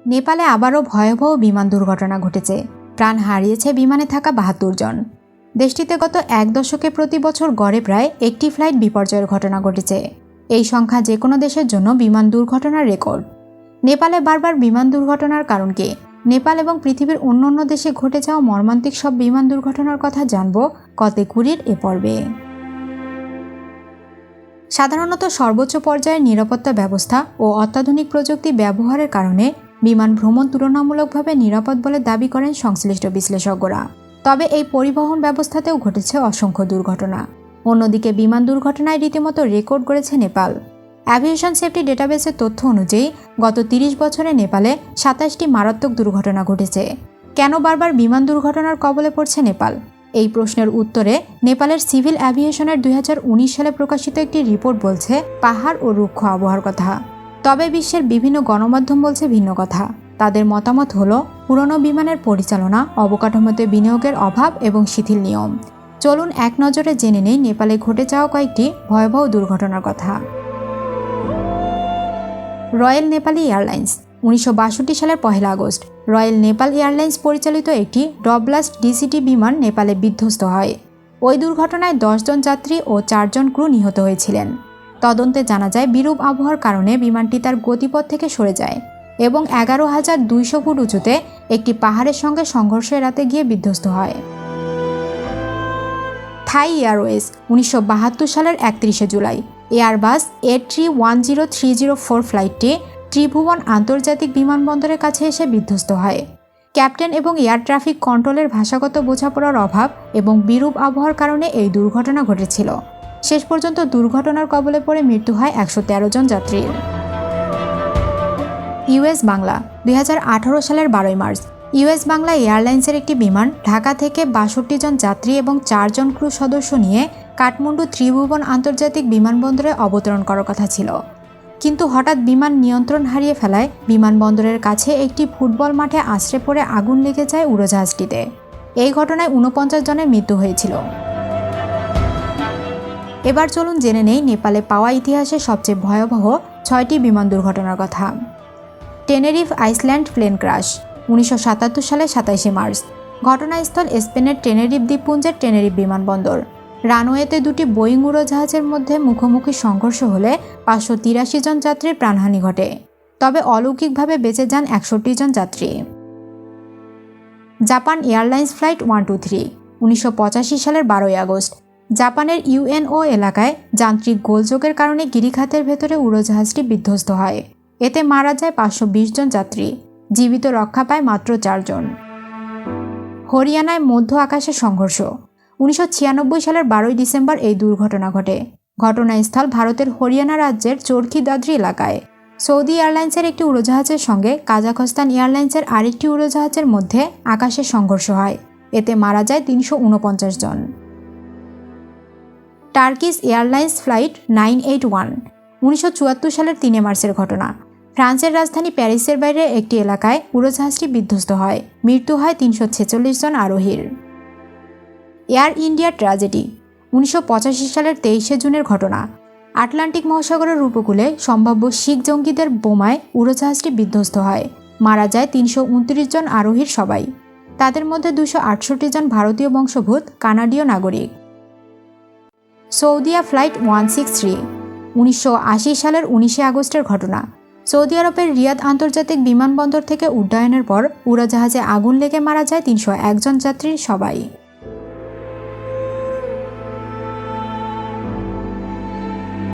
নেপালে আবারও ভয়াবহ বিমান দুর্ঘটনা ঘটেছে। প্রাণ হারিয়েছে বিমানে থাকা ৭২ জন। দেশটিতে গত এক দশকে প্রতি বছর গড়ে প্রায় একটি ফ্লাইট বিপর্যয়ের ঘটনা ঘটেছে। এই সংখ্যা যে কোনো দেশের জন্য বিমান দুর্ঘটনার রেকর্ড। নেপালে বারবার বিমান দুর্ঘটনার কারণ কি? নেপাল এবং পৃথিবীর অন্যান্য দেশে ঘটে যাওয়া মর্মান্তিক সব বিমান দুর্ঘটনার কথা জানব কতে-কুরির এ পর্বে। সাধারণত সর্বোচ্চ পর্যায়ের নিরাপত্তা ব্যবস্থা ও অত্যাধুনিক প্রযুক্তি ব্যবহারের কারণে বিমান ভ্রমণ তুলনামূলকভাবে নিরাপদ বলে দাবি করেন সংশ্লিষ্ট বিশ্লেষকরা। তবে এই পরিবহন ব্যবস্থাতেও ঘটেছে অসংখ্য দুর্ঘটনা। অন্যদিকে বিমান দুর্ঘটনায় রীতিমতো রেকর্ড করেছে নেপাল। অ্যাভিয়েশন সেফটি ডেটাবেসের তথ্য অনুযায়ী গত ৩০ বছরে নেপালে ২৭টি মারাত্মক দুর্ঘটনা ঘটেছে। কেন বারবার বিমান দুর্ঘটনার কবলে পড়ছে নেপাল? এই প্রশ্নের উত্তরে নেপালের সিভিল অ্যাভিয়েশনের ২০১৯ সালে প্রকাশিত একটি রিপোর্ট বলছে পাহাড় ও রুক্ষ আবহাওয়ার কথা। তবে বিশ্বের বিভিন্ন গণমাধ্যম বলছে ভিন্ন কথা। তাদের মতামত হলো পুরনো বিমানের পরিচালনা, অবকাঠামোতে বিনিয়োগের অভাব এবং শিথিল নিয়ম। চলুন এক নজরে জেনে নেই নেপালে ঘটে যাওয়া কয়েকটি ভয়াবহ দুর্ঘটনার কথা। Royal Nepali airlines. ১৯৬২ সালের ১ আগস্ট রয়্যাল নেপাল এয়ারলাইন্স পরিচালিত একটি ডবলাস্ট ডিসিটি বিমান নেপালে বিধ্বস্ত হয়। ওই দুর্ঘটনায় ১০ জন যাত্রী ও ৪ জন ক্রু নিহত হয়েছিলেন। তদন্তে জানা যায় বিরূপ আবহাওয়ার কারণে বিমানটি তার গতিপথ থেকে সরে যায় এবং ১১,২০০ ফুট উঁচুতে একটি পাহাড়ের সঙ্গে সংঘর্ষ এড়াতে গিয়ে বিধ্বস্ত হয়। থাই এয়ারওয়েজ। ১৯৭২ সালের ৩১ জুলাই এয়ারবাস A310-304 ফ্লাইটটি ত্রিভুবন আন্তর্জাতিক বিমানবন্দরের কাছে এসে বিধ্বস্ত হয়। ক্যাপ্টেন এবং এয়ার ট্রাফিক কন্ট্রোলের ভাষাগত বোঝাপড়ার অভাব এবং বিরূপ আবহাওয়ার কারণে এই দুর্ঘটনা ঘটেছিল। শেষ পর্যন্ত দুর্ঘটনার কবলে পড়ে মৃত্যু হয় ১১৩ জন যাত্রীর। ইউএস বাংলা। ২০১৮ সালের ১২ মার্চ ইউএস বাংলা এয়ারলাইন্সের একটি বিমান ঢাকা থেকে ৬২ জন যাত্রী এবং ৪ জন ক্রু সদস্য নিয়ে কাঠমান্ডু ত্রিভুবন আন্তর্জাতিক বিমানবন্দরে অবতরণ করার কথা ছিল। কিন্তু হঠাৎ বিমান নিয়ন্ত্রণ হারিয়ে ফেলায় বিমানবন্দরের কাছে একটি ফুটবল মাঠে আছড়ে পড়ে আগুন লেগে যায় উড়োজাহাজটিতে। এই ঘটনায় ৪৯ জনের মৃত্যু হয়েছিল। এবার চলুন জেনে নেই নেপালে পাওয়া ইতিহাসের সবচেয়ে ভয়াবহ ৬টি বিমান দুর্ঘটনার কথা। Tenerife island plane crash. ১৯৭৭ সালে ২৭ মার্চ ঘটনাস্থল স্পেনের টেনেরিফ দ্বীপপুঞ্জের টেনেরিফ বিমানবন্দর। রানওয়েতে দুটি বোয়িং উড়োজাহাজের মধ্যে মুখোমুখি সংঘর্ষ হলে ৫৮৩ জন যাত্রীর প্রাণহানি ঘটে। তবে অলৌকিকভাবে বেঁচে যান ৬১ জন যাত্রী। Japan airlines flight 123। ১৯৮৫ সালের ১২ আগস্ট জাপানের ইউএনও এলাকায় যান্ত্রিক গোলযোগের কারণে গিরিখাতের ভেতরে উড়োজাহাজটি বিধ্বস্ত হয়। এতে মারা যায় ৫২০ জন যাত্রী। জীবিত রক্ষা পায় মাত্র ৪ জন। হরিয়ানায় মধ্য আকাশে সংঘর্ষ। ১৯৯৬ সালের ১২ ডিসেম্বর এই দুর্ঘটনা ঘটে। ঘটনাস্থল ভারতের হরিয়ানা রাজ্যের চরখি দাদ্রি এলাকায়। সৌদি এয়ারলাইন্সের একটি উড়োজাহাজের সঙ্গে কাজাখস্তান এয়ারলাইন্সের আরেকটি উড়োজাহাজের মধ্যে আকাশে সংঘর্ষ হয়। এতে মারা যায় ৩৪৯ জন। Turkish airlines flight 981। ১৯৭৪ সালের ৩ মার্চের ঘটনা। ফ্রান্সের রাজধানী প্যারিসের বাইরে একটি এলাকায় উড়োজাহাজটি বিধ্বস্ত হয়। মৃত্যু হয় ৩৪৬ জন আরোহীর। Air India tragedy. ১৯৮৫ সালের ২৩ জুনের ঘটনা। আটলান্টিক মহাসাগরের উপকূলে সম্ভাব্য শিখ জঙ্গিদের বোমায় উড়োজাহাজটি বিধ্বস্ত হয়। মারা যায় ৩২৯ জন আরোহীর সবাই। তাদের মধ্যে ২৬৮ জন ভারতীয় বংশোদ্ভূত কানাডীয় নাগরিক। সৌদিয়া ফ্লাইট 163। ১৯৮০ সালের ১৯ আগস্টের ঘটনা। সৌদি আরবের রিয়াদ আন্তর্জাতিক বিমানবন্দর থেকে উড্ডয়নের পর উড়োজাহাজে আগুন লেগে মারা যায় ৩০১ জন যাত্রীর সবাই।